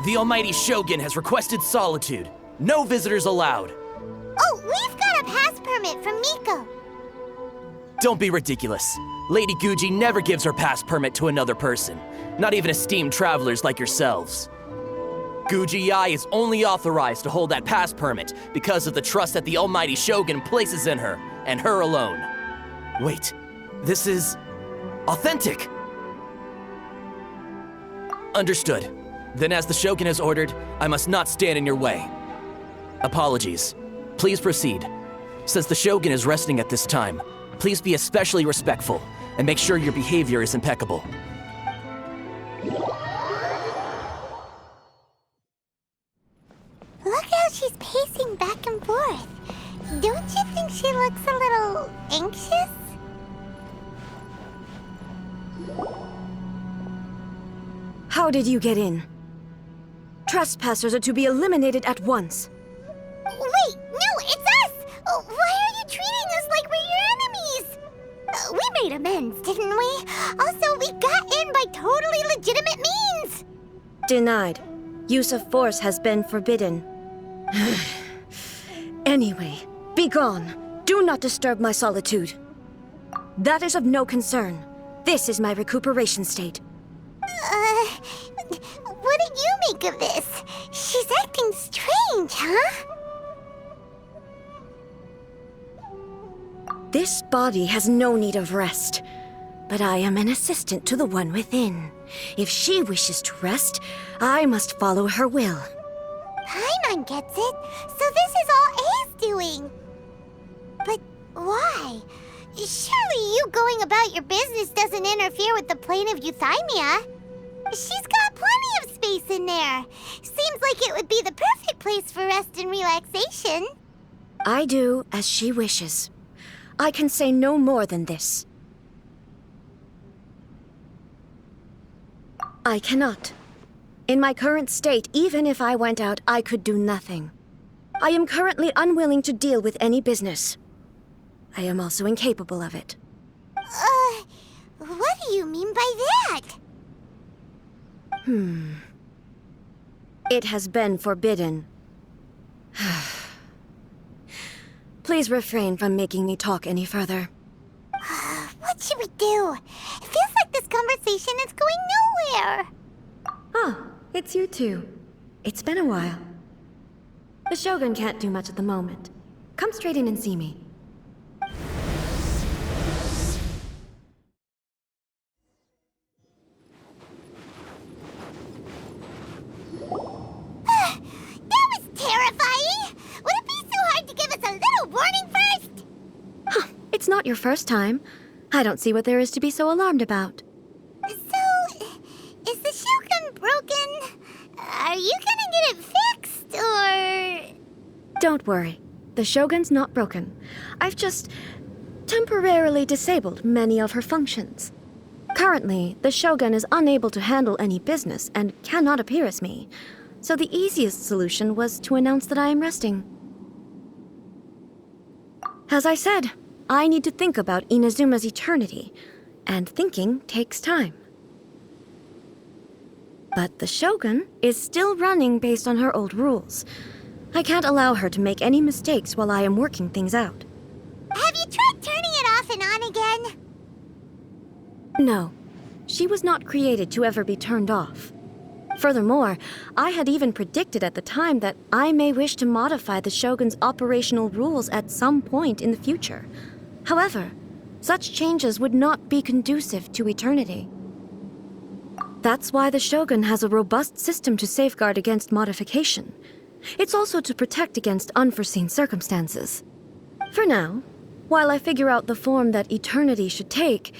The Almighty Shogun has requested solitude. No visitors allowed. Oh, we've got a pass permit from Miko. Don't be ridiculous. Lady Guji never gives her pass permit to another person, not even esteemed travelers like yourselves. Guji Ai is only authorized to hold that pass permit because of the trust that the Almighty Shogun places in her, and her alone. Wait, this is authentic. Understood. Then as the Shogun has ordered, I must not stand in your way. Apologies. Please proceed. Since the Shogun is resting at this time, please be especially respectful and make sure your behavior is impeccable. Look how she's pacing back and forth. Don't you think she looks a little anxious? How did you get in? Trespassers are to be eliminated at once. Wait, no, it's us! Why are you treating us like we're your enemies? We made amends, didn't we? Also, we got in by totally legitimate means! Denied. Use of force has been forbidden. Anyway, be gone. Do not disturb my solitude. That is of no concern. This is my recuperation state. What did you make of this? She's acting strange, huh? This body has no need of rest, but I am an assistant to the one within. If she wishes to rest, I must follow her will. Paimon gets it, so this is all A's doing. But why? Surely you going about your business doesn't interfere with the plane of euthymia. She's got plenty of space in there. Seems like it would be the perfect place for rest and relaxation. I do as she wishes. I can say no more than this. I cannot. In my current state, even if I went out, I could do nothing. I am currently unwilling to deal with any business. I am also incapable of it. What do you mean by that? It has been forbidden. Please refrain from making me talk any further. What should we do? It feels like this conversation is going nowhere. Ah, it's you two. It's been a while. The Shogun can't do much at the moment. Come straight in and see me. That was terrifying! Would it be so hard to give us a little warning first? It's not your first time. I don't see what there is to be so alarmed about. So, is the Shogun broken? Are you gonna get it fixed, or...? Don't worry. The Shogun's not broken. I've just temporarily disabled many of her functions. Currently, the Shogun is unable to handle any business and cannot appear as me. So the easiest solution was to announce that I am resting. As I said, I need to think about Inazuma's eternity, and thinking takes time. But the Shogun is still running based on her old rules. I can't allow her to make any mistakes while I am working things out. Have you tried turning it off and on again? No, she was not created to ever be turned off. Furthermore, I had even predicted at the time that I may wish to modify the Shogun's operational rules at some point in the future. However, such changes would not be conducive to eternity. That's why the Shogun has a robust system to safeguard against modification. It's also to protect against unforeseen circumstances. For now, while I figure out the form that eternity should take,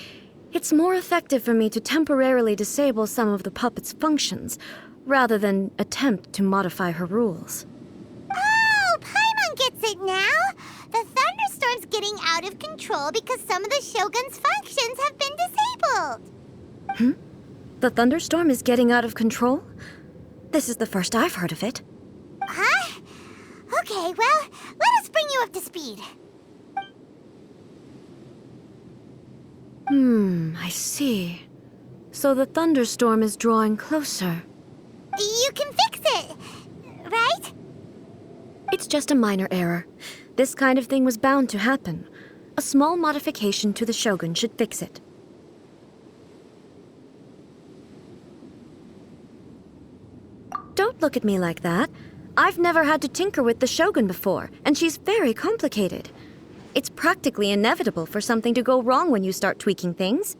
it's more effective for me to temporarily disable some of the puppet's functions, rather than attempt to modify her rules. Oh, Paimon gets it now! The thunderstorm's getting out of control because some of the Shogun's functions have been disabled. The thunderstorm is getting out of control? This is the first I've heard of it. Huh? Okay, well, let us bring you up to speed. I see. So the thunderstorm is drawing closer. You can fix fix it, right? It's just a minor error. This kind of thing was bound to happen. A small modification to the Shogun should fix it. Don't look at me like that. I've never had to tinker with the Shogun before, and she's very complicated. It's practically inevitable for something to go wrong when you start tweaking things.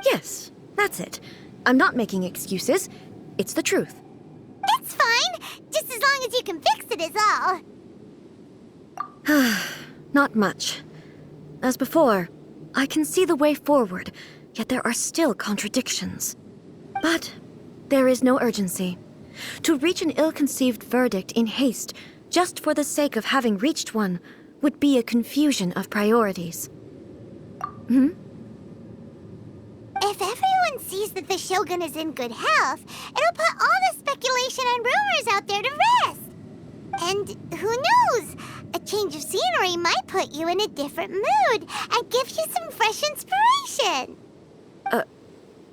Yes, that's it. I'm not making excuses. It's the truth. It's fine, just as long as you can fix it is all. Not much. As before, I can see the way forward, yet there are still contradictions. But there is no urgency. To reach an ill-conceived verdict in haste, just for the sake of having reached one, would be a confusion of priorities. If everyone sees that the Shogun is in good health, it'll put all the speculation and rumors out there to rest. And who knows? A change of scenery might put you in a different mood and give you some fresh inspiration.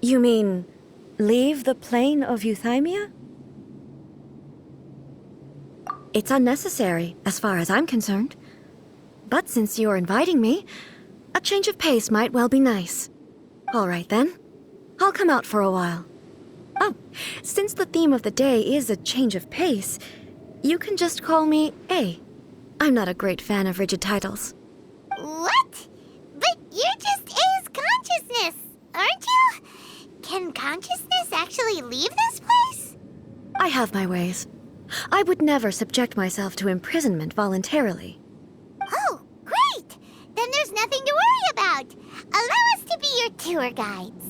You mean, leave the plane of Euthymia? It's unnecessary, as far as I'm concerned. But since you're inviting me, a change of pace might well be nice. All right, then. I'll come out for a while. Oh, since the theme of the day is a change of pace, you can just call me A. I'm not a great fan of rigid titles. What? But you're just A's consciousness, aren't you? Can consciousness actually leave this place? I have my ways. I would never subject myself to imprisonment voluntarily. Oh, great! Then there's nothing to worry about. Allow us to be your tour guides.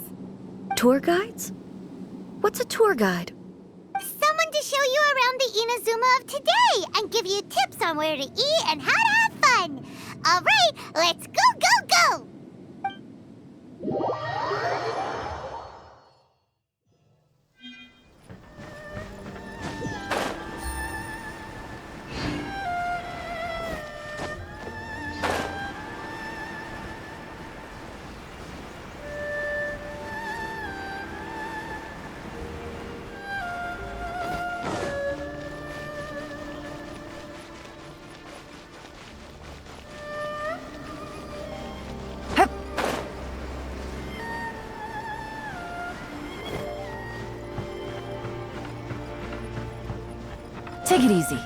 Tour guides? What's a tour guide? Someone to show you around the Inazuma of today and give you tips on where to eat and how to have fun. All right, let's go, go, go! Take it easy.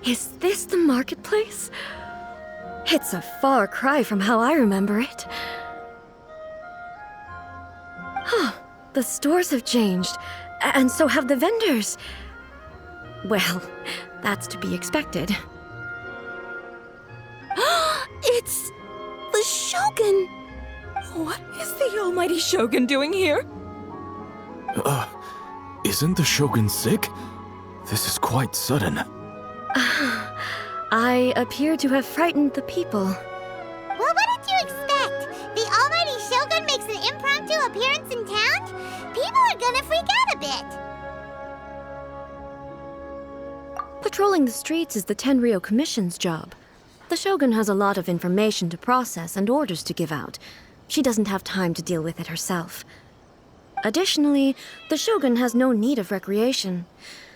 Is this the marketplace? It's a far cry from how I remember it. The stores have changed, and so have the vendors. Well, that's to be expected. It's the Shogun! What is the almighty Shogun doing here? Isn't the Shogun sick? This is quite sudden. I appear to have frightened the people. Well, what did you expect? The almighty Shogun makes an impromptu appearance in town? People are gonna freak out a bit. Patrolling the streets is the Tenryou Commission's job. The Shogun has a lot of information to process and orders to give out. She doesn't have time to deal with it herself. Additionally, the Shogun has no need of recreation.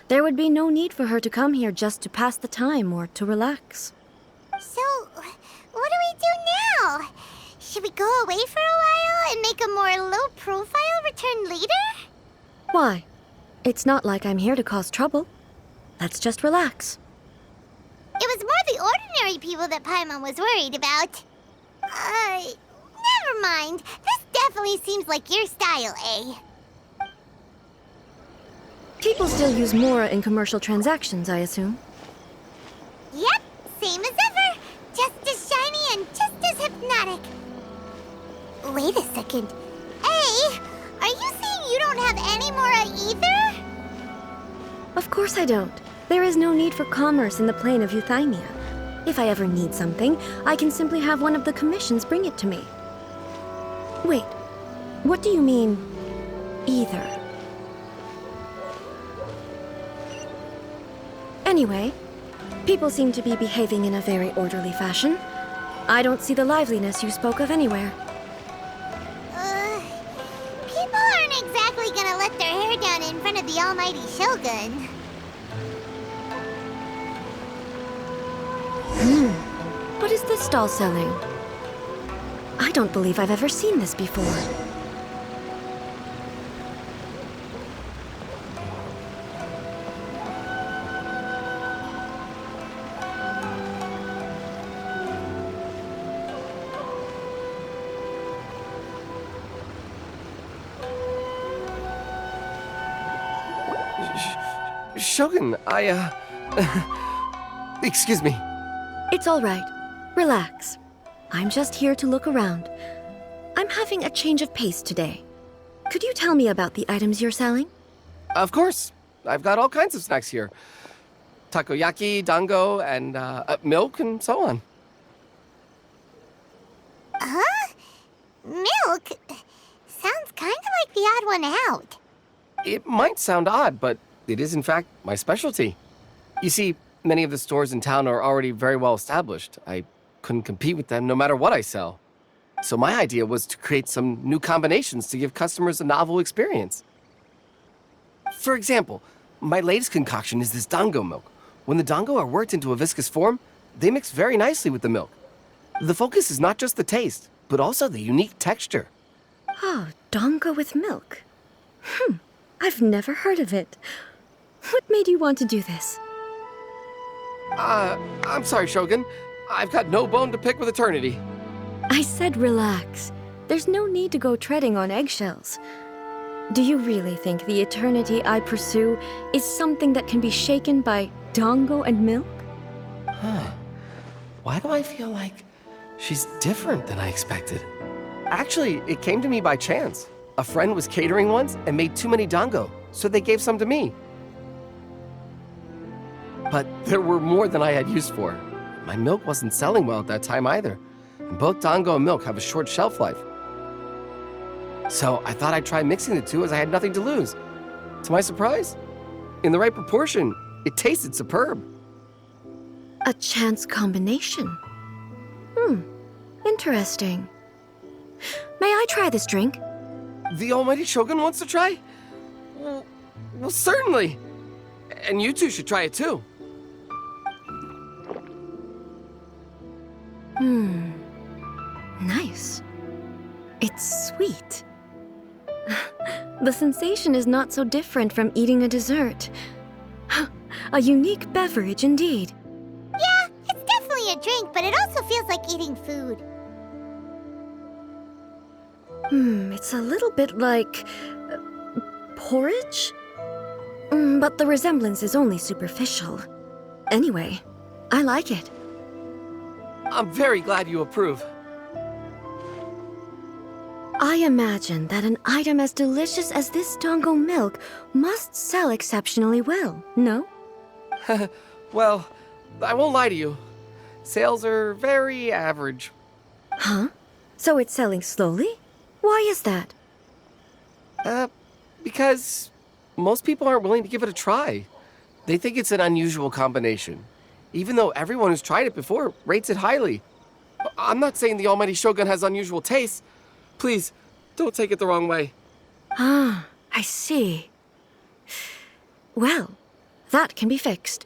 There would be no need for her to come here just to pass the time or to relax. So, what do we do now? Should we go away for a while and make a more low-profile return later? Why? It's not like I'm here to cause trouble. Let's just relax. It was more the ordinary people that Paimon was worried about. Never mind. This definitely seems like your style, eh? People still use Mora in commercial transactions, I assume. Yep, same as ever. Just as shiny and just as hypnotic. Wait a second. Hey, are you saying you don't have any Mora either? Of course I don't. There is no need for commerce in the plane of Euthymia. If I ever need something, I can simply have one of the commissions bring it to me. Wait, what do you mean, either? Anyway, people seem to be behaving in a very orderly fashion. I don't see the liveliness you spoke of anywhere. People aren't exactly gonna let their hair down in front of the almighty Shogun. What is this stall selling? I don't believe I've ever seen this before. Shogun, excuse me. It's all right. Relax. I'm just here to look around. I'm having a change of pace today. Could you tell me about the items you're selling? Of course. I've got all kinds of snacks here. Takoyaki, dango, and milk, and so on. Huh? Milk? Sounds kind of like the odd one out. It might sound odd, but it is in fact my specialty. You see, many of the stores in town are already very well established. I couldn't compete with them no matter what I sell. So my idea was to create some new combinations to give customers a novel experience. For example, my latest concoction is this dango milk. When the dango are worked into a viscous form, they mix very nicely with the milk. The focus is not just the taste, but also the unique texture. Oh, dango with milk. I've never heard of it. What made you want to do this? I'm sorry, Shogun. I've got no bone to pick with eternity. I said relax. There's no need to go treading on eggshells. Do you really think the eternity I pursue is something that can be shaken by dango and milk? Why do I feel like she's different than I expected? Actually, it came to me by chance. A friend was catering once and made too many dango, so they gave some to me. But there were more than I had use for. My milk wasn't selling well at that time either. And both dango and milk have a short shelf life. So I thought I'd try mixing the two as I had nothing to lose. To my surprise, in the right proportion, it tasted superb. A chance combination. Interesting. May I try this drink? The almighty Shogun wants to try? Well, certainly. And you two should try it too. Nice. It's sweet. The sensation is not so different from eating a dessert. A unique beverage indeed. Yeah, it's definitely a drink, but it also feels like eating food. It's a little bit like porridge? But the resemblance is only superficial. Anyway, I like it. I'm very glad you approve. I imagine that an item as delicious as this dango milk must sell exceptionally well, no? Well, I won't lie to you. Sales are very average. Huh? So it's selling slowly? Why is that? Because most people aren't willing to give it a try. They think it's an unusual combination, even though everyone who's tried it before rates it highly. I'm not saying the almighty Shogun has unusual tastes. Please, don't take it the wrong way. Ah, I see. Well, that can be fixed.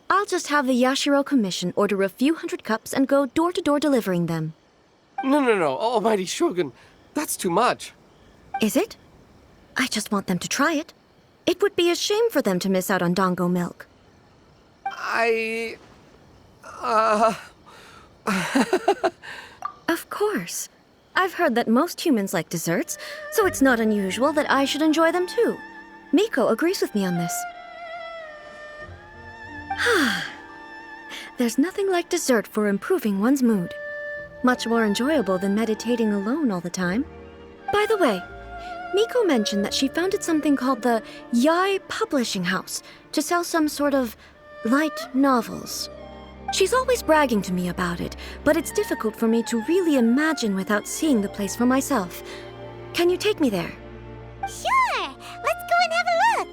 I'll just have the Yashiro Commission order a few hundred cups and go door-to-door delivering them. No, almighty Shogun. That's too much. Is it? I just want them to try it. It would be a shame for them to miss out on dango milk. Of course. I've heard that most humans like desserts, so it's not unusual that I should enjoy them too. Miko agrees with me on this. There's nothing like dessert for improving one's mood. Much more enjoyable than meditating alone all the time. By the way, Miko mentioned that she founded something called the Yai Publishing House to sell some sort of light novels. She's always bragging to me about it, but it's difficult for me to really imagine without seeing the place for myself. Can you take me there? Sure! Let's go and have a look!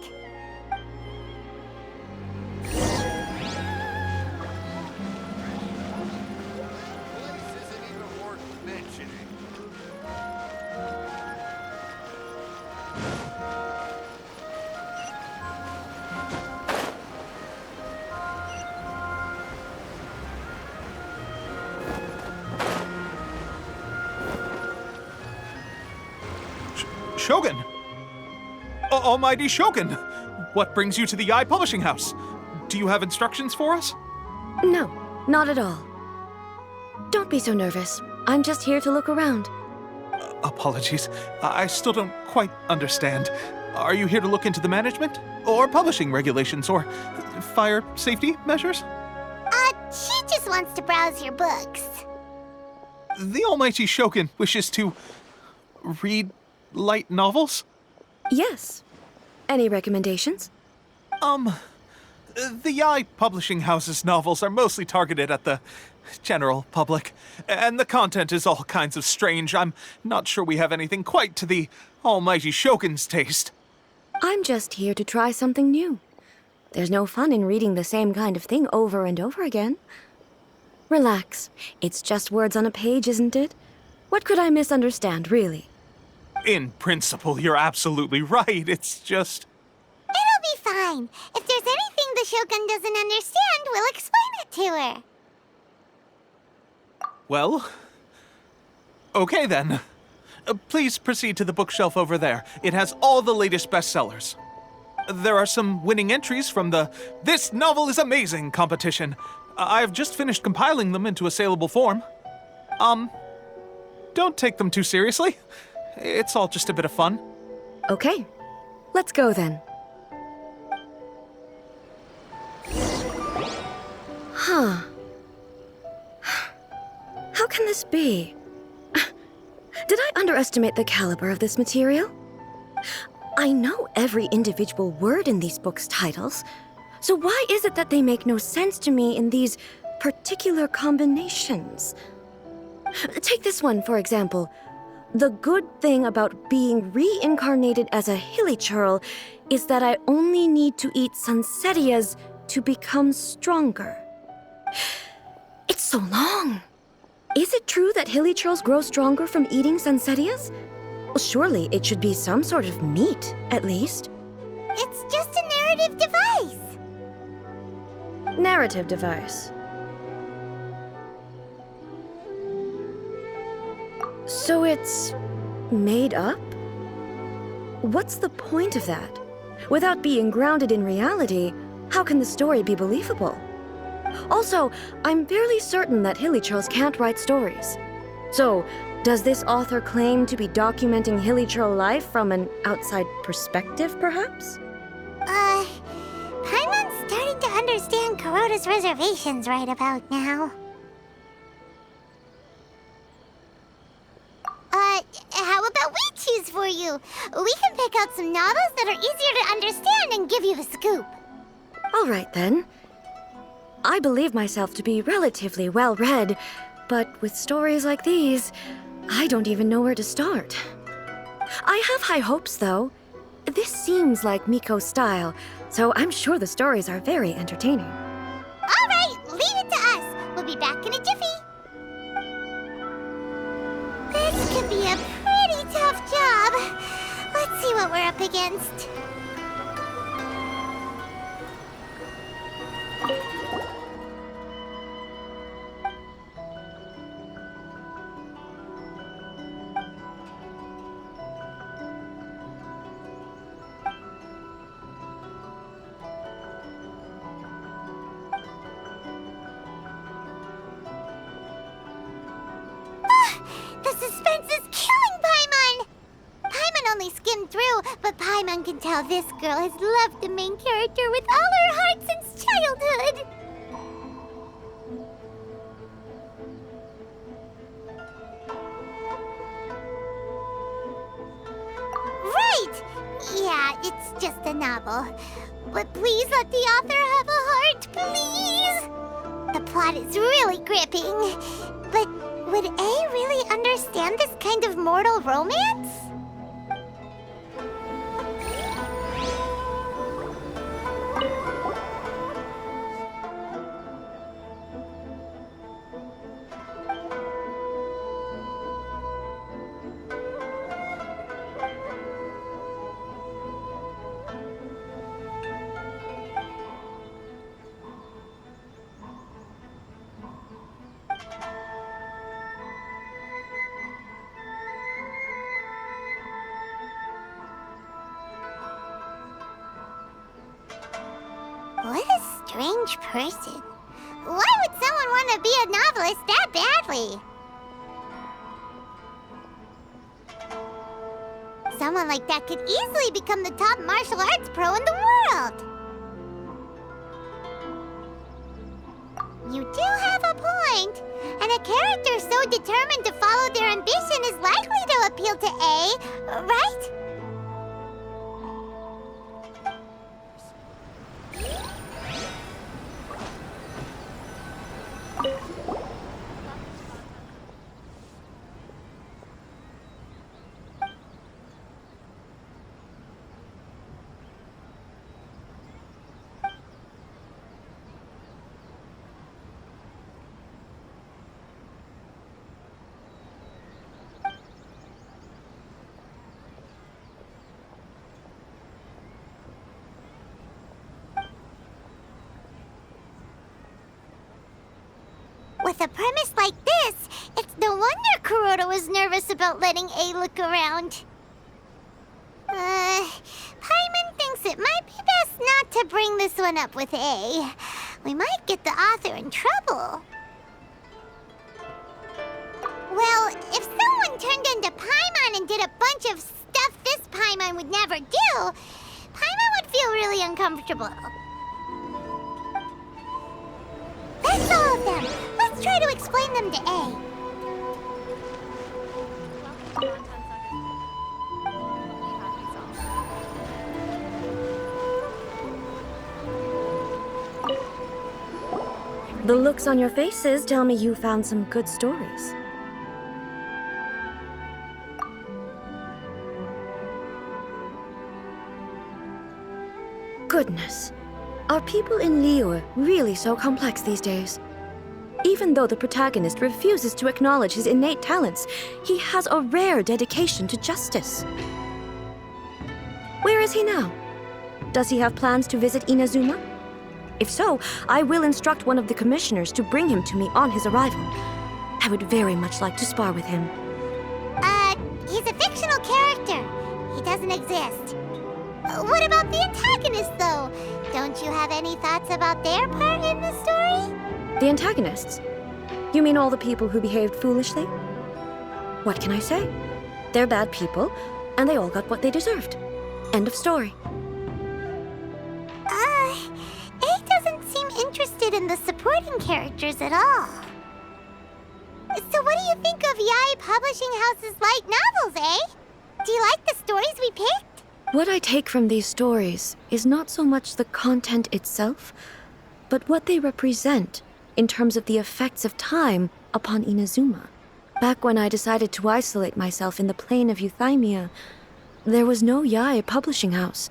Shogun! Almighty Shogun! What brings you to the Eye Publishing House? Do you have instructions for us? No, not at all. Don't be so nervous. I'm just here to look around. Apologies. I still don't quite understand. Are you here to look into the management? Or publishing regulations? Or fire safety measures? She just wants to browse your books. The Almighty Shogun wishes to read light novels? Yes. Any recommendations? The Eye Publishing House's novels are mostly targeted at the general public, and the content is all kinds of strange. I'm not sure we have anything quite to the Almighty Shogun's taste. I'm just here to try something new. There's no fun in reading the same kind of thing over and over again. Relax. It's just words on a page, isn't it? What could I misunderstand, really? In principle, you're absolutely right. It's just... It'll be fine. If there's anything the Shogun doesn't understand, we'll explain it to her. Well... Okay then. Please proceed to the bookshelf over there. It has all the latest bestsellers. There are some winning entries from the This Novel is Amazing competition. I've just finished compiling them into a saleable form. Don't take them too seriously. It's all just a bit of fun. Okay. Let's go then. Huh. How can this be? Did I underestimate the caliber of this material? I know every individual word in these books' titles, so why is it that they make no sense to me in these particular combinations? Take this one, for example. The good thing about being reincarnated as a hilly churl is that I only need to eat sunsettias to become stronger. It's so long. Is it true that hilly churls grow stronger from eating sunsettias? Well, surely it should be some sort of meat, at least. It's just a narrative device. Narrative device. So it's made up? What's the point of that? Without being grounded in reality, how can the story be believable? Also, I'm fairly certain that hilly churls can't write stories. So, does this author claim to be documenting hilly churl life from an outside perspective, perhaps? Paimon's starting to understand Kuroda's reservations right about now. How about we choose for you? We can pick out some novels that are easier to understand and give you the scoop. All right, then. I believe myself to be relatively well-read, but with stories like these, I don't even know where to start. I have high hopes, though. This seems like Miko's style, so I'm sure the stories are very entertaining. All right, leave it to us. We'll be back in a jiffy. This could be a pretty tough job. Let's see what we're up against. The suspense is killing Paimon! Paimon only skimmed through, but Paimon can tell this girl has loved the main character with all her heart since childhood. Right! Yeah, it's just a novel. But please let the author have a heart, please! The plot is really gripping. But would A really understand this kind of mortal romance? What a strange person. Why would someone want to be a novelist that badly? Someone like that could easily become the top martial arts pro in the world. You do have a point. And a character so determined to follow their ambition is likely to appeal to A, right? With a premise like this, it's no wonder Kuroda was nervous about letting A look around. Paimon thinks it might be best not to bring this one up with A. We might get the author in trouble. Well, if someone turned into Paimon and did a bunch of stuff this Paimon would never do, Paimon would feel really uncomfortable. That's all of them. Let's try to explain them to A. The looks on your faces tell me you found some good stories. Goodness. Are people in Liyue really so complex these days? Even though the protagonist refuses to acknowledge his innate talents, he has a rare dedication to justice. Where is he now? Does he have plans to visit Inazuma? If so, I will instruct one of the commissioners to bring him to me on his arrival. I would very much like to spar with him. He's a fictional character. He doesn't exist. What about the antagonist, though? Don't you have any thoughts about their part in the story? The antagonists? You mean all the people who behaved foolishly? What can I say? They're bad people, and they all got what they deserved. End of story. A doesn't seem interested in the supporting characters at all. So what do you think of Yae Publishing House's light novels, eh? Do you like the stories we picked? What I take from these stories is not so much the content itself, but what they represent in terms of the effects of time upon Inazuma. Back when I decided to isolate myself in the plain of Euthymia, there was no Yae Publishing House,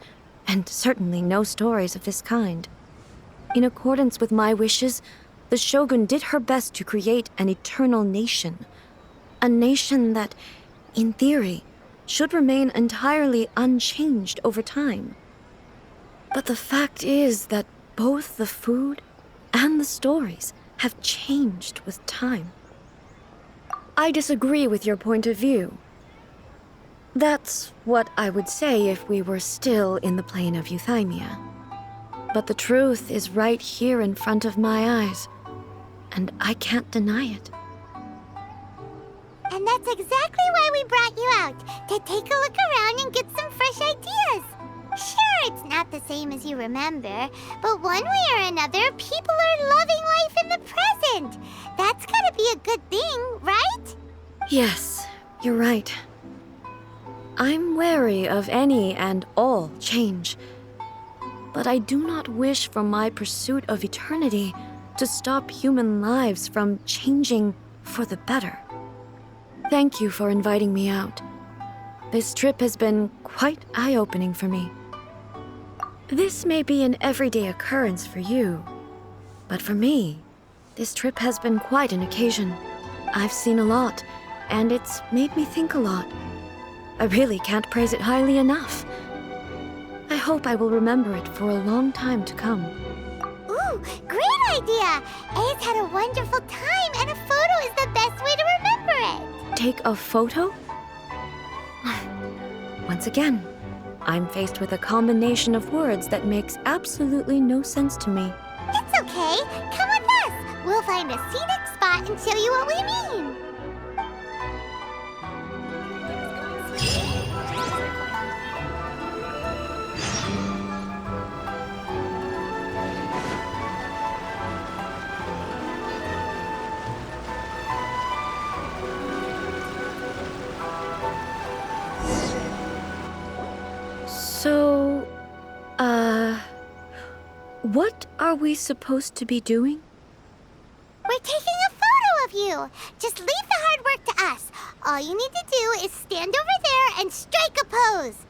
and certainly no stories of this kind. In accordance with my wishes, the Shogun did her best to create an eternal nation. A nation that, in theory, should remain entirely unchanged over time. But the fact is that both the food and the stories have changed with time. I disagree with your point of view. That's what I would say if we were still in the plane of Euthymia. But the truth is right here in front of my eyes, and I can't deny it. And that's exactly why we brought you out, to take a look around and get some fresh ideas. Sure, it's not the same as you remember, but one way or another, people are loving life in the present. That's gotta be a good thing, right? Yes, you're right. I'm wary of any and all change, but I do not wish for my pursuit of eternity to stop human lives from changing for the better. Thank you for inviting me out. This trip has been quite eye-opening for me. This may be an everyday occurrence for you, but for me, this trip has been quite an occasion. I've seen a lot, and it's made me think a lot. I really can't praise it highly enough. I hope I will remember it for a long time to come. Ooh, great idea! A's had a wonderful time, and a photo is the best way to remember it. Take a photo? Once again, I'm faced with a combination of words that makes absolutely no sense to me. It's okay. Come with us. We'll find a scenic spot and show you what we mean. So, what are we supposed to be doing? We're taking a photo of you. Just leave the hard work to us. All you need to do is stand over there and strike a pose.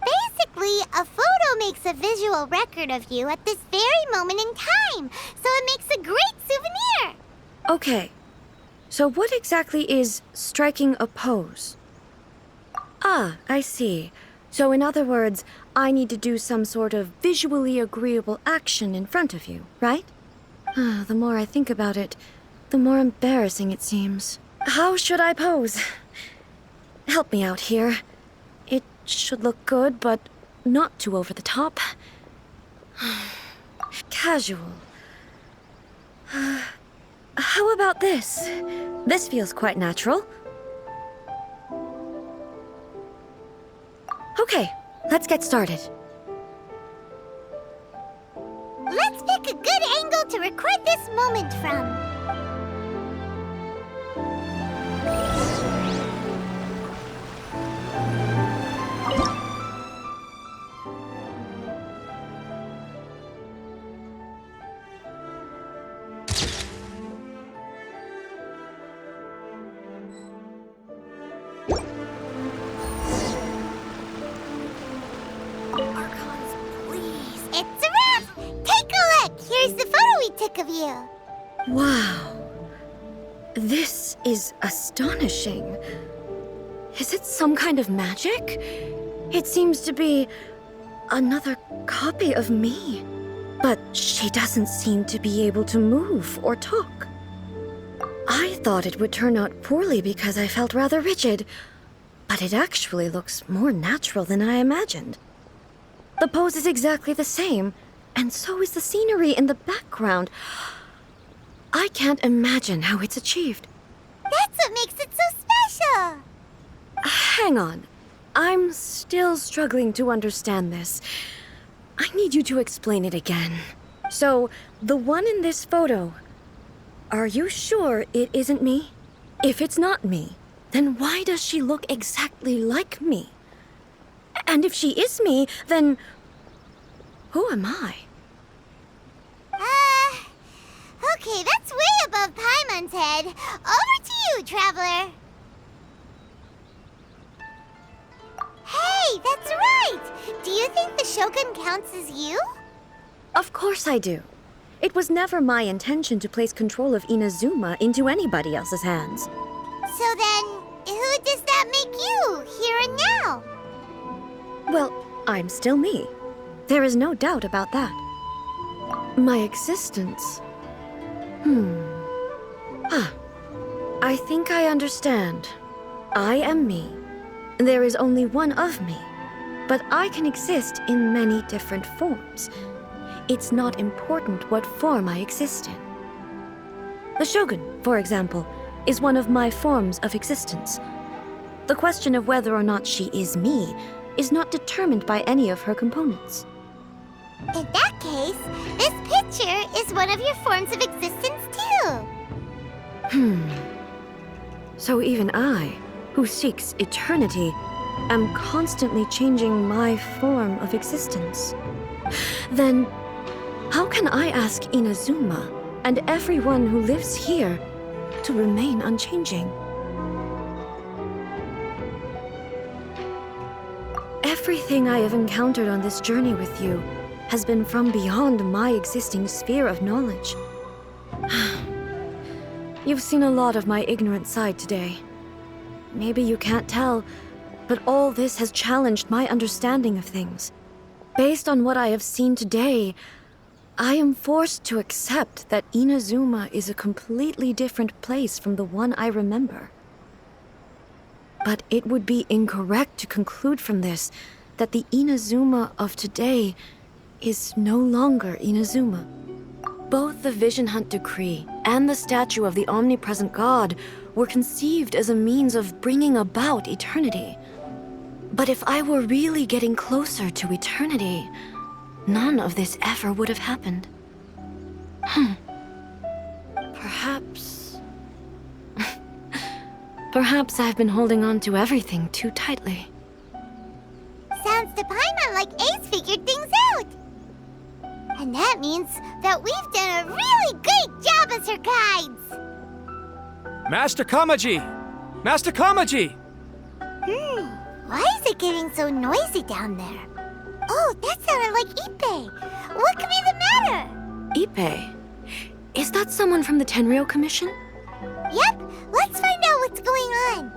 Basically, a photo makes a visual record of you at this very moment in time, so it makes a great souvenir. Okay, so what exactly is striking a pose? Ah, I see. So in other words, I need to do some sort of visually agreeable action in front of you, right? The more I think about it, the more embarrassing it seems. How should I pose? Help me out here. It should look good, but not too over the top. Casual. How about this? This feels quite natural. Okay, let's get started. Let's pick a good angle to record this moment from. It's a wrap! Take a look! Here's the photo we took of you. Wow. This is astonishing. Is it some kind of magic? It seems to be another copy of me. But she doesn't seem to be able to move or talk. I thought it would turn out poorly because I felt rather rigid, but it actually looks more natural than I imagined. The pose is exactly the same, and so is the scenery in the background. I can't imagine how it's achieved. That's what makes it so special. Hang on. I'm still struggling to understand this. I need you to explain it again. So, the one in this photo, are you sure it isn't me? If it's not me, then why does she look exactly like me? And if she is me, then who am I? Okay, that's way above Paimon's head. Over to you, Traveler. Hey, that's right! Do you think the Shogun counts as you? Of course I do. It was never my intention to place control of Inazuma into anybody else's hands. So then, who does that make you, here and now? Well, I'm still me. There is no doubt about that. My existence. I think I understand. I am me. There is only one of me, but I can exist in many different forms. It's not important what form I exist in. The Shogun, for example, is one of my forms of existence. The question of whether or not she is me is not determined by any of her components. In that case, this picture is one of your forms of existence too. So even I, who seeks eternity, am constantly changing my form of existence. Then, how can I ask Inazuma and everyone who lives here to remain unchanging? Everything I have encountered on this journey with you has been from beyond my existing sphere of knowledge. You've seen a lot of my ignorant side today. Maybe you can't tell, but all this has challenged my understanding of things. Based on what I have seen today, I am forced to accept that Inazuma is a completely different place from the one I remember. But it would be incorrect to conclude from this that the Inazuma of today is no longer Inazuma. Both the Vision Hunt Decree and the statue of the omnipresent god were conceived as a means of bringing about eternity. But if I were really getting closer to eternity, none of this ever would have happened. Perhaps... Perhaps I've been holding on to everything too tightly. Sounds to Paimon like Ace figured things out. And that means that we've done a really great job as her guides. Master Kamaji! Master Kamaji! Why is it getting so noisy down there? Oh, that sounded like Ippei. What could be the matter? Ippei? Is that someone from the Tenryou Commission? Yep, let's find out what's going on.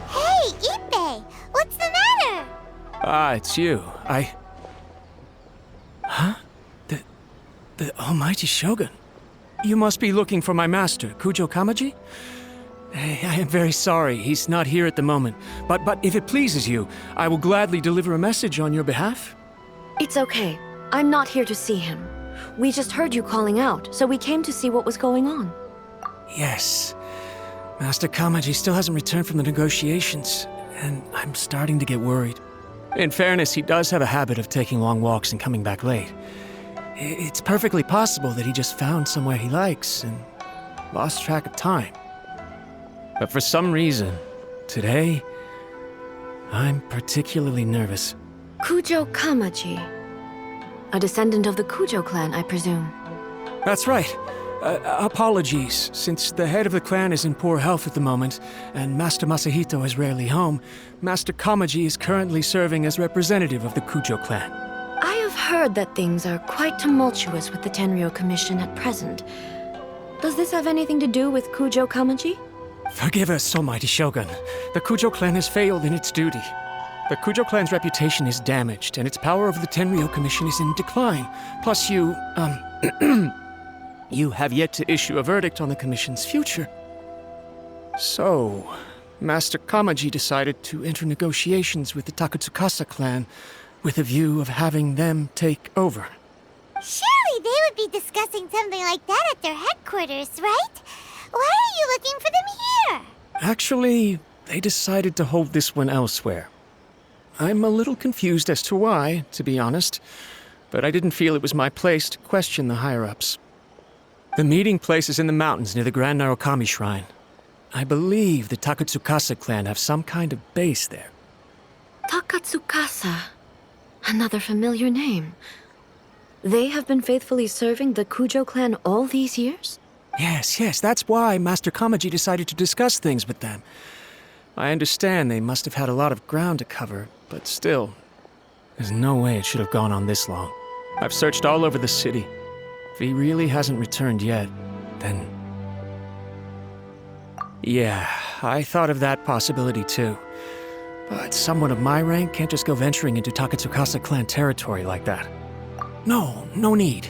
Hey, Ippei, what's the matter? Ah, it's you. Huh? The Almighty Shogun. You must be looking for my master, Kujo Kamaji? I am very sorry, he's not here at the moment. But if it pleases you, I will gladly deliver a message on your behalf. It's okay. I'm not here to see him. We just heard you calling out, so we came to see what was going on. Yes. Master Kamaji still hasn't returned from the negotiations, and I'm starting to get worried. In fairness, he does have a habit of taking long walks and coming back late. It's perfectly possible that he just found somewhere he likes and lost track of time. But for some reason, today, I'm particularly nervous. Kujo Kamaji. A descendant of the Kujo clan, I presume. That's right. Apologies, since the head of the clan is in poor health at the moment, and Master Masahito is rarely home, Master Kamaji is currently serving as representative of the Kujo clan. I have heard that things are quite tumultuous with the Tenryou Commission at present. Does this have anything to do with Kujo Kamaji? Forgive us, Almighty Shogun. The Kujo clan has failed in its duty. The Kujo clan's reputation is damaged, and its power over the Tenryou Commission is in decline. Plus you, you have yet to issue a verdict on the Commission's future. So, Master Kamaji decided to enter negotiations with the Takatsukasa clan with a view of having them take over. Surely they would be discussing something like that at their headquarters, right? Why are you looking for them here? Actually, they decided to hold this one elsewhere. I'm a little confused as to why, to be honest, but I didn't feel it was my place to question the higher-ups. The meeting place is in the mountains near the Grand Narukami Shrine. I believe the Takatsukasa clan have some kind of base there. Takatsukasa. Another familiar name. They have been faithfully serving the Kujo clan all these years? Yes, that's why Master Kamaji decided to discuss things with them. I understand they must have had a lot of ground to cover, but still, there's no way it should have gone on this long. I've searched all over the city. If he really hasn't returned yet, then... Yeah, I thought of that possibility too. But someone of my rank can't just go venturing into Takatsukasa clan territory like that. No need.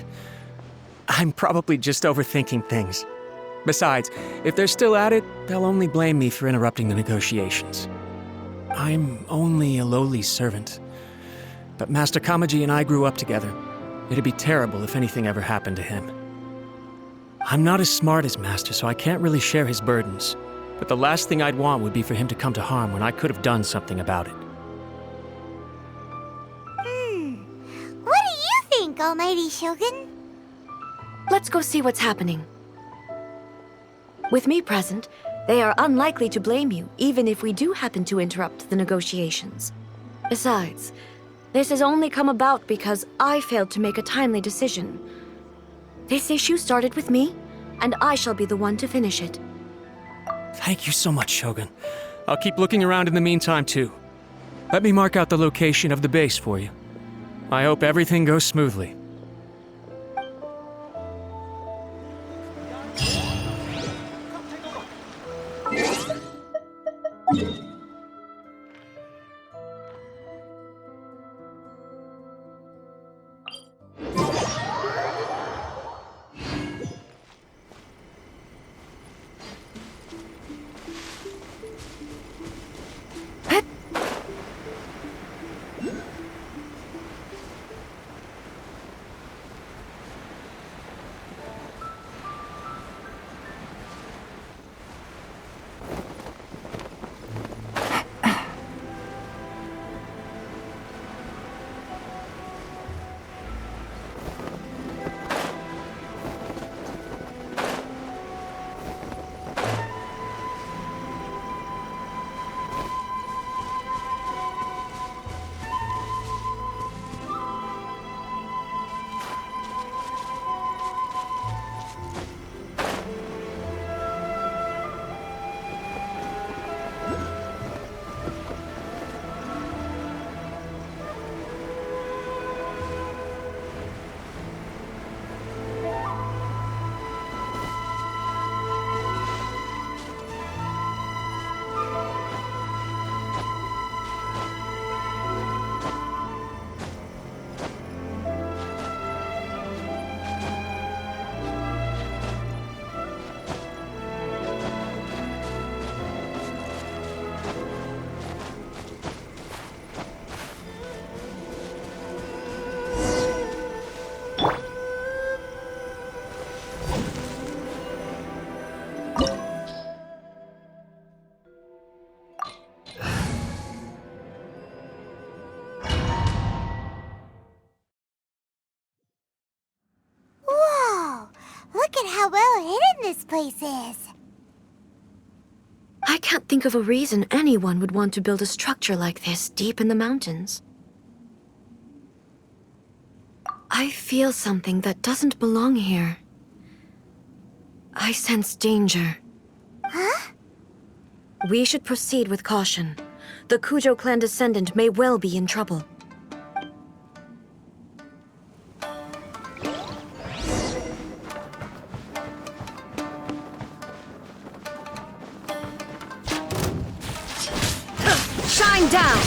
I'm probably just overthinking things. Besides, if they're still at it, they'll only blame me for interrupting the negotiations. I'm only a lowly servant. But Master Kamaji and I grew up together. It'd be terrible if anything ever happened to him. I'm not as smart as Master, so I can't really share his burdens. But the last thing I'd want would be for him to come to harm when I could have done something about it. What do you think, Almighty Shogun? Let's go see what's happening. With me present, they are unlikely to blame you, even if we do happen to interrupt the negotiations. Besides, this has only come about because I failed to make a timely decision. This issue started with me, and I shall be the one to finish it. Thank you so much, Shogun. I'll keep looking around in the meantime, too. Let me mark out the location of the base for you. I hope everything goes smoothly. this place is. I can't think of a reason anyone would want to build a structure like this deep in the mountains. I feel something that doesn't belong here. I sense danger. Huh? We should proceed with caution. The Kujo clan descendant may well be in trouble. Shine down!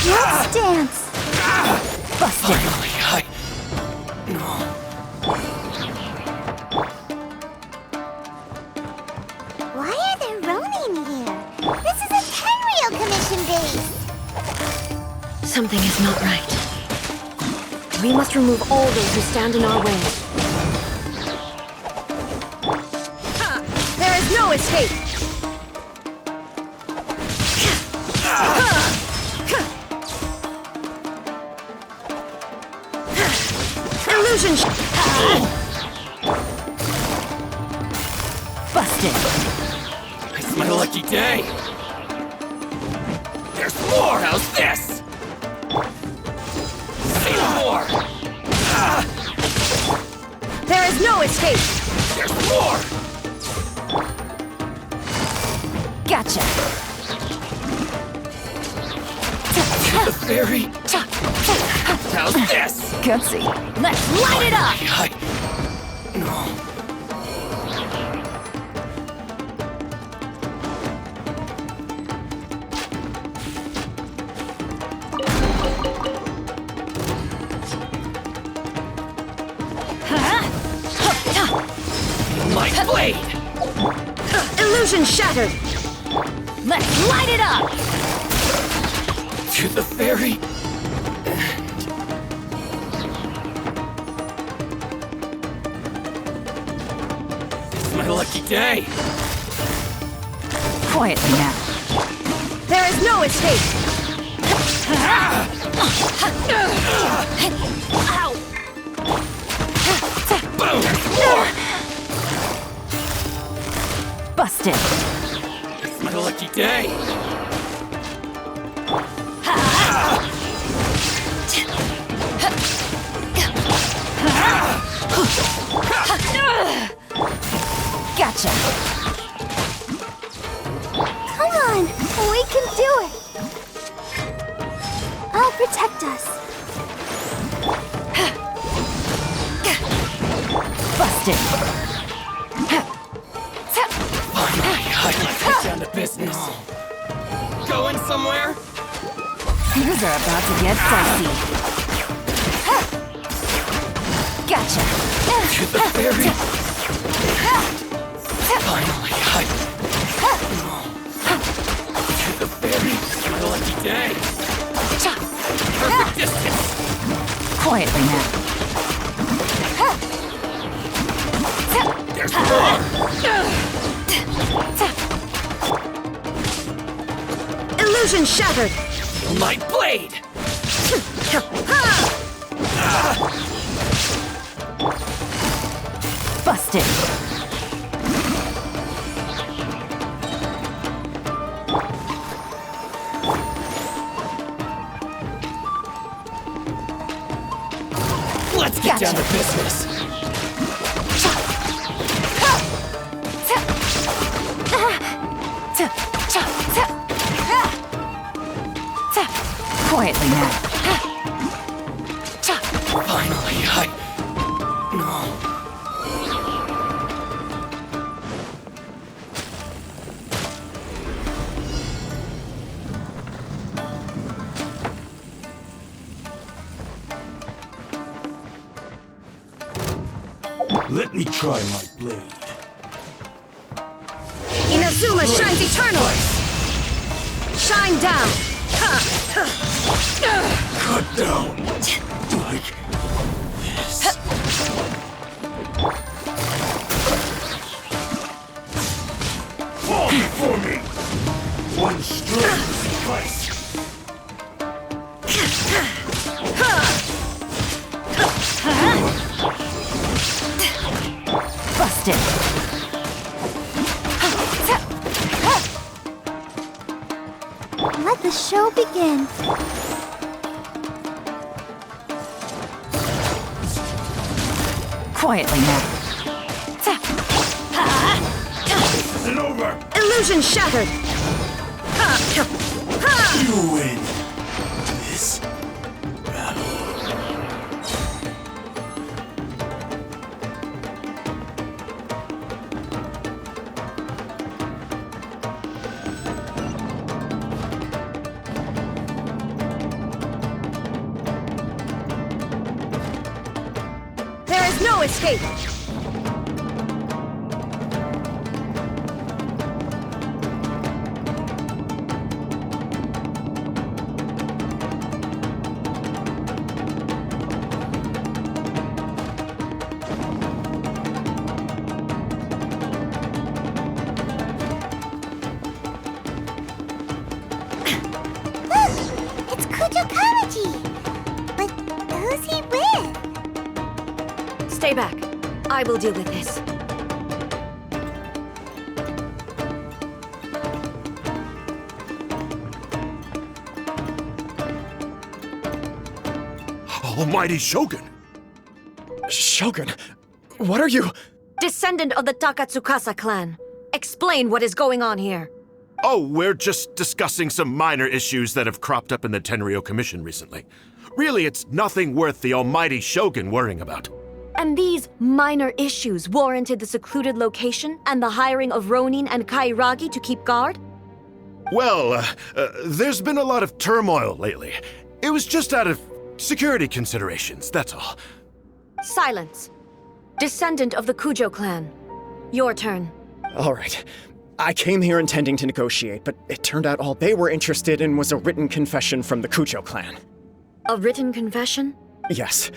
Let's dance! Finally, Why are there Ronin here? This is a Tenryou commission base! Something is not right. We must remove all those who stand in our way. There is no escape! Illusion Busted. It's my lucky day. There's more. How's this? See more. There is no escape! There's more. Gotcha. The fairy. How's this? Gutsy. Let's light it up! My blade. Illusion shattered! Let's light it up! To the fairy. It's my lucky day. Quietly now. There is no escape! Ow! Boom. There's more. Busted. It's my lucky day. Gotcha. Come on, we can do it! I'll protect us. Busted. Finally, let's get down to business. Going somewhere? Things are about to get dicey. Gotcha. To the fairy. Finally, to the fairy. It's my lucky day. Perfect distance. Quietly now. There's more. Illusion shattered! My blade. Busted. Let's get down to business. Quietly now. Finally, no. Let me try my blade. Inazuma shines eternal! Shine down! Cut down. Like this. Fall before me. One stroke will suffice. Accepted. Let the show begin. Quietly now. It's over. Illusion shattered. You win this battle. There is no escape. It's Kujo Kamaji! But who's he with? Stay back. I will deal with this. Almighty Shogun! Shogun, what are you? Descendant of the Takatsukasa clan. Explain what is going on here. Oh, we're just discussing some minor issues that have cropped up in the Tenryou Commission recently. Really, it's nothing worth the Almighty Shogun worrying about. And these minor issues warranted the secluded location and the hiring of Ronin and Kairagi to keep guard? Well, there's been a lot of turmoil lately. It was just out of security considerations, that's all. Silence. Descendant of the Kujo clan. Your turn. All right. I came here intending to negotiate, but it turned out all they were interested in was a written confession from the Kujo clan. A written confession? Yes.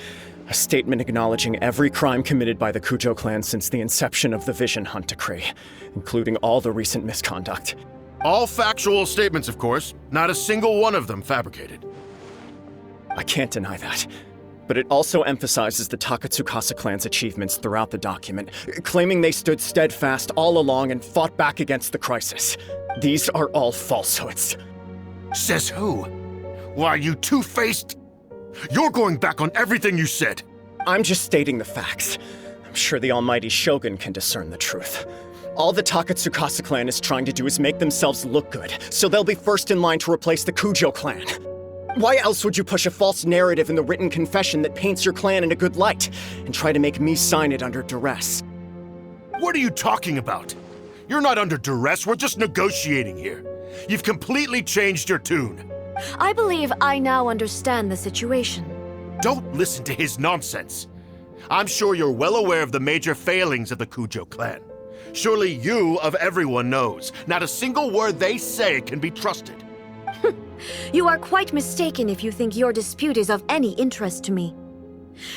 A statement acknowledging every crime committed by the Kujo clan since the inception of the Vision Hunt Decree, including all the recent misconduct. All factual statements, of course. Not a single one of them fabricated. I can't deny that. But it also emphasizes the Takatsukasa clan's achievements throughout the document, claiming they stood steadfast all along and fought back against the crisis. These are all falsehoods. Says who? Why, you two-faced... You're going back on everything you said. I'm just stating the facts. I'm sure the Almighty Shogun can discern the truth. All the Takatsukasa clan is trying to do is make themselves look good, so they'll be first in line to replace the Kujo clan. Why else would you push a false narrative in the written confession that paints your clan in a good light, and try to make me sign it under duress? What are you talking about? You're not under duress, we're just negotiating here. You've completely changed your tune. I believe I now understand the situation. Don't listen to his nonsense. I'm sure you're well aware of the major failings of the Kujo clan. Surely you, of everyone, knows. Not a single word they say can be trusted. You are quite mistaken if you think your dispute is of any interest to me.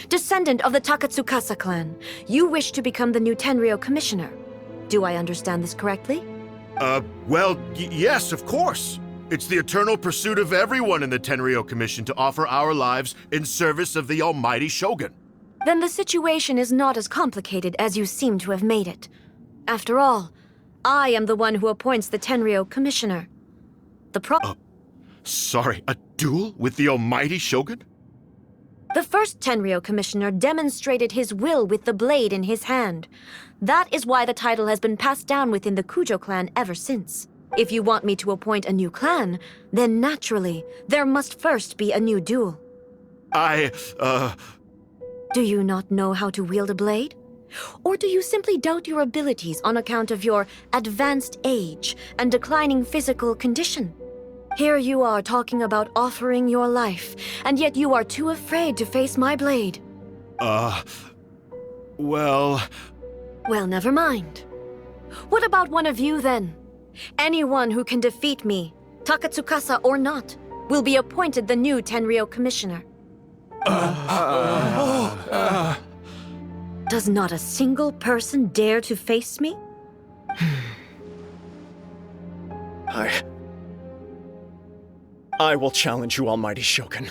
Descendant of the Takatsukasa clan, you wish to become the new Tenryou commissioner. Do I understand this correctly? Well, yes, of course. It's the eternal pursuit of everyone in the Tenryou Commission to offer our lives in service of the Almighty Shogun. Then the situation is not as complicated as you seem to have made it. After all, I am the one who appoints the Tenryou commissioner. Sorry, a duel with the Almighty Shogun? The first Tenryou commissioner demonstrated his will with the blade in his hand. That is why the title has been passed down within the Kujo clan ever since. If you want me to appoint a new clan, then naturally, there must first be a new duel. Do you not know how to wield a blade? Or do you simply doubt your abilities on account of your advanced age and declining physical condition? Here you are talking about offering your life, and yet you are too afraid to face my blade. Well, never mind. What about one of you, then? Anyone who can defeat me, Takatsukasa or not, will be appointed the new Tenryou commissioner. Does not a single person dare to face me? I will challenge you, Almighty Shogun.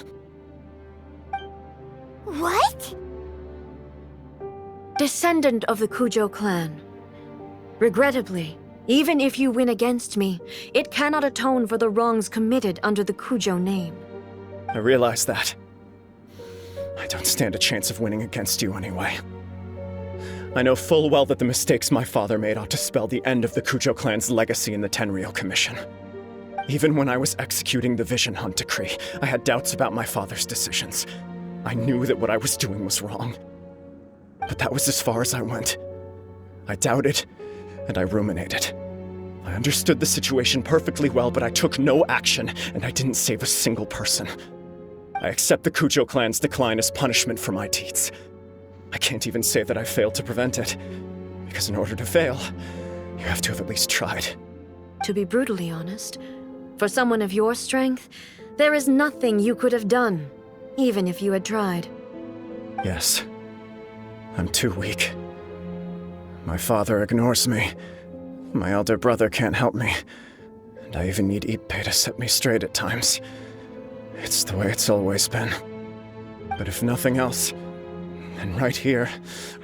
What? descendant of the Kujo clan. Regrettably, even if you win against me, it cannot atone for the wrongs committed under the Kujo name. I realize that. I don't stand a chance of winning against you anyway. I know full well that the mistakes my father made ought to spell the end of the Kujo clan's legacy in the Tenryou Commission. Even when I was executing the Vision Hunt decree, I had doubts about my father's decisions. I knew that what I was doing was wrong. But that was as far as I went. I doubted, and I ruminated. I understood the situation perfectly well, but I took no action, and I didn't save a single person. I accept the Kujo clan's decline as punishment for my deeds. I can't even say that I failed to prevent it, because in order to fail, you have to have at least tried. To be brutally honest, for someone of your strength, there is nothing you could have done, even if you had tried. Yes, I'm too weak. My father ignores me. My elder brother can't help me. And I even need Ippei to set me straight at times. It's the way it's always been. But if nothing else, then right here,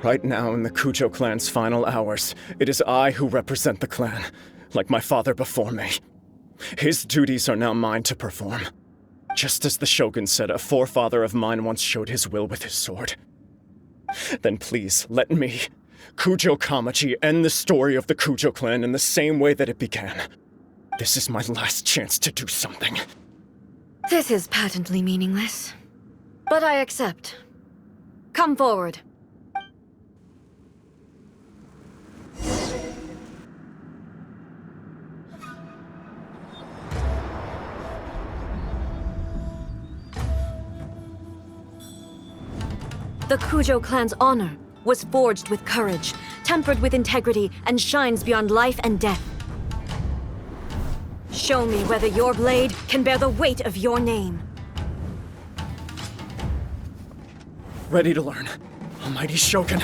right now in the Kujo clan's final hours, it is I who represent the clan, like my father before me. His duties are now mine to perform. Just as the Shogun said, a forefather of mine once showed his will with his sword. Then please, let me, Kujo Kamaji, end the story of the Kujo clan in the same way that it began. This is my last chance to do something. This is patently meaningless. But I accept. Come forward. The Kujo clan's honor was forged with courage, tempered with integrity, and shines beyond life and death. Show me whether your blade can bear the weight of your name. Ready to learn, Almighty Shogun.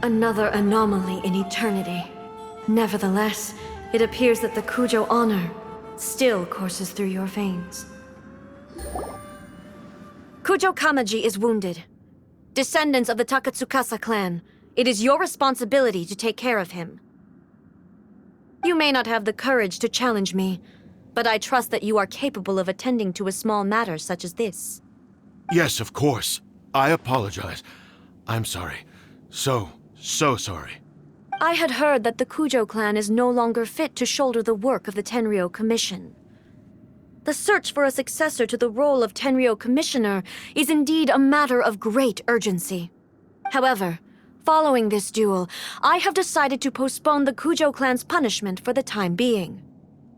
Another anomaly in eternity. Nevertheless, it appears that the Kujo honor still courses through your veins. Kujo Kamaji is wounded. Descendants of the Takatsukasa clan, it is your responsibility to take care of him. You may not have the courage to challenge me, but I trust that you are capable of attending to a small matter such as this. Yes, of course. I apologize. I'm sorry. So sorry. I had heard that the Kujo clan is no longer fit to shoulder the work of the Tenryou Commission. The search for a successor to the role of Tenryou Commissioner is indeed a matter of great urgency. However, following this duel, I have decided to postpone the Kujo clan's punishment for the time being.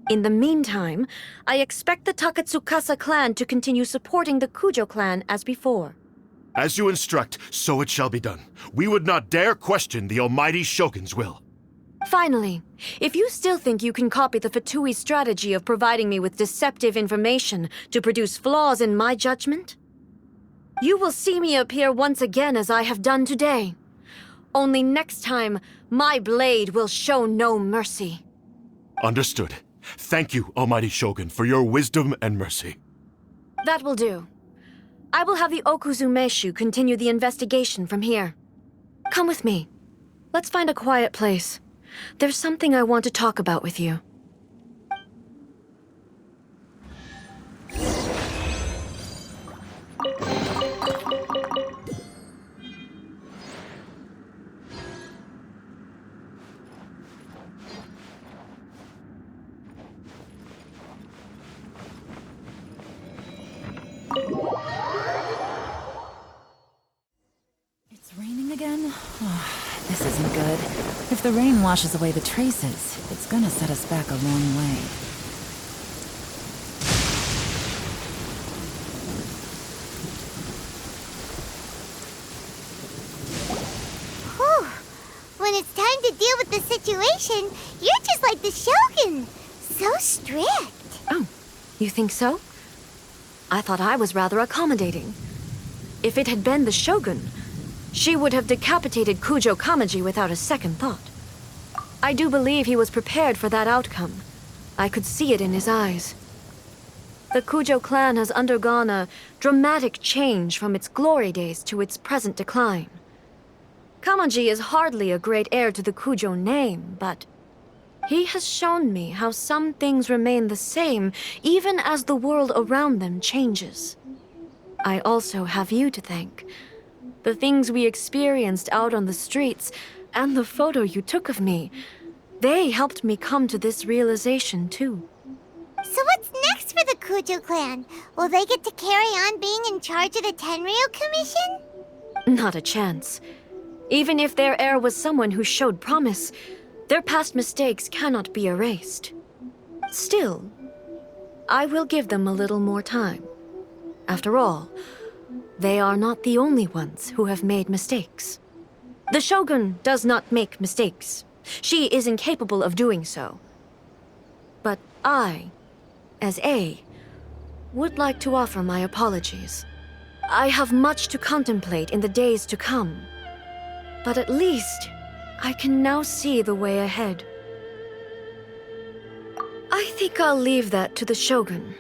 In the meantime, I expect the Takatsukasa clan to continue supporting the Kujo clan as before. As you instruct, so it shall be done. We would not dare question the Almighty Shogun's will. Finally, if you still think you can copy the Fatui strategy of providing me with deceptive information to produce flaws in my judgment, you will see me appear once again as I have done today. Only next time, my blade will show no mercy. Understood. Thank you, Almighty Shogun, for your wisdom and mercy. That will do. I will have the Okuzumeshu continue the investigation from here. Come with me. Let's find a quiet place. There's something I want to talk about with you. It's raining again? This isn't good. If the rain washes away the traces, it's gonna set us back a long way. Whew. When it's time to deal with the situation, you're just like the Shogun. So strict. Oh, you think so? I thought I was rather accommodating. If it had been the Shogun, she would have decapitated Kujo Kamaji without a second thought. I do believe he was prepared for that outcome. I could see it in his eyes. The Kujo clan has undergone a dramatic change from its glory days to its present decline. Kamaji is hardly a great heir to the Kujo name, but he has shown me how some things remain the same even as the world around them changes. I also have you to thank. The things we experienced out on the streets, and the photo you took of me, they helped me come to this realization too. So what's next for the Kujo clan? Will they get to carry on being in charge of the Tenryu Commission? Not a chance. Even if their heir was someone who showed promise, their past mistakes cannot be erased. Still, I will give them a little more time. After all, they are not the only ones who have made mistakes. The Shogun does not make mistakes. She is incapable of doing so. But I, as A, would like to offer my apologies. I have much to contemplate in the days to come. But at least, I can now see the way ahead. I think I'll leave that to the Shogun.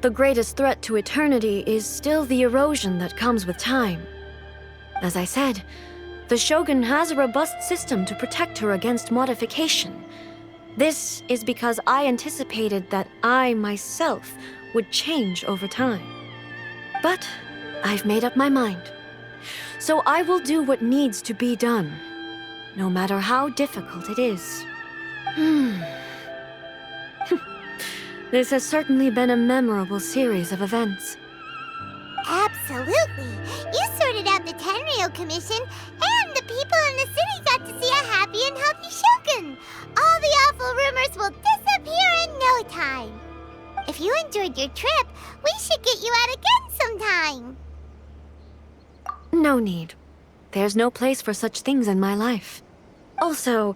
The greatest threat to eternity is still the erosion that comes with time. As I said, the Shogun has a robust system to protect her against modification. This is because I anticipated that I myself would change over time. But I've made up my mind. So I will do what needs to be done, no matter how difficult it is. This has certainly been a memorable series of events. Absolutely. You sorted out the Tenryu Commission, and the people in the city got to see a happy and healthy Shogun. All the awful rumors will disappear in no time. If you enjoyed your trip, we should get you out again sometime. No need. There's no place for such things in my life. Also,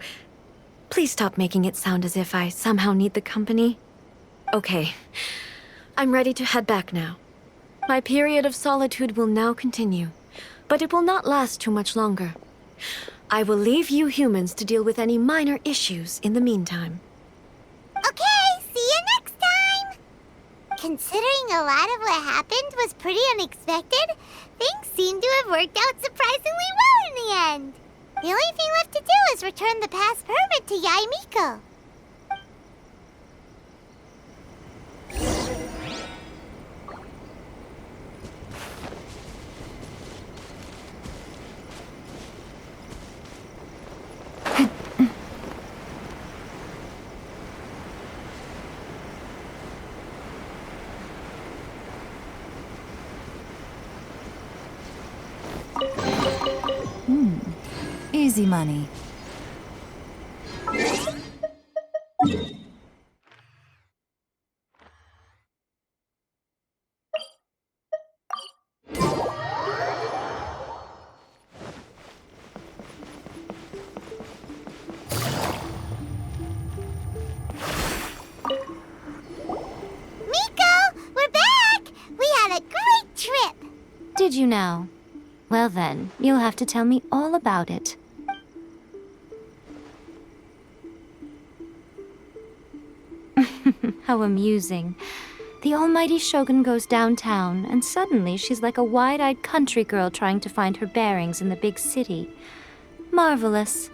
please stop making it sound as if I somehow need the company. Okay, I'm ready to head back now. My period of solitude will now continue, but it will not last too much longer. I will leave you humans to deal with any minor issues in the meantime. Okay, see you next time! Considering a lot of what happened was pretty unexpected, things seem to have worked out surprisingly well in the end. The only thing left to do is return the pass permit to Yaimiko. Easy money. did you now? Well then, you'll have to tell me all about it. How amusing. The almighty Shogun goes downtown, and suddenly she's like a wide-eyed country girl trying to find her bearings in the big city. Marvelous.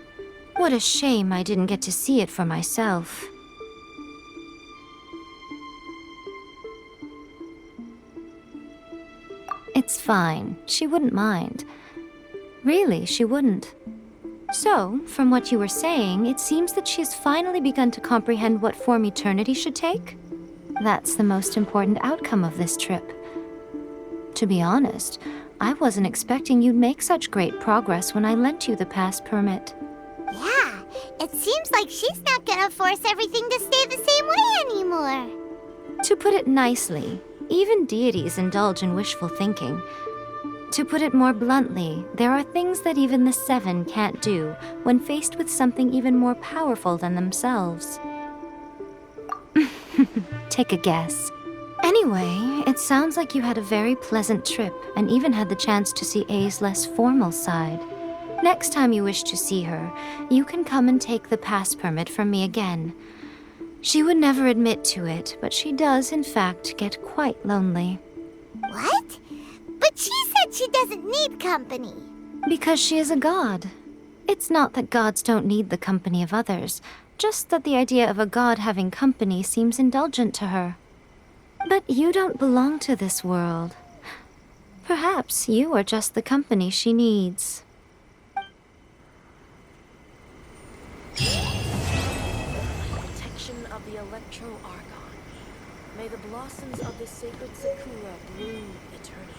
What a shame I didn't get to see it for myself. It's fine. She wouldn't mind. Really, she wouldn't. So, from what you were saying, it seems that she has finally begun to comprehend what form eternity should take? That's the most important outcome of this trip. To be honest, I wasn't expecting you'd make such great progress when I lent you the pass permit. Yeah, it seems like she's not gonna force everything to stay the same way anymore. To put it nicely, even deities indulge in wishful thinking. To put it more bluntly, there are things that even the Seven can't do when faced with something even more powerful than themselves. Take a guess. Anyway, it sounds like you had a very pleasant trip and even had the chance to see A's less formal side. Next time you wish to see her, you can come and take the pass permit from me again. She would never admit to it, but she does, in fact, get quite lonely. What? But she said she doesn't need company. Because she is a god. It's not that gods don't need the company of others, just that the idea of a god having company seems indulgent to her. But you don't belong to this world. Perhaps you are just the company she needs. Protection of the Electro-Argon. May the blossoms of the sacred Sakura bloom eternally.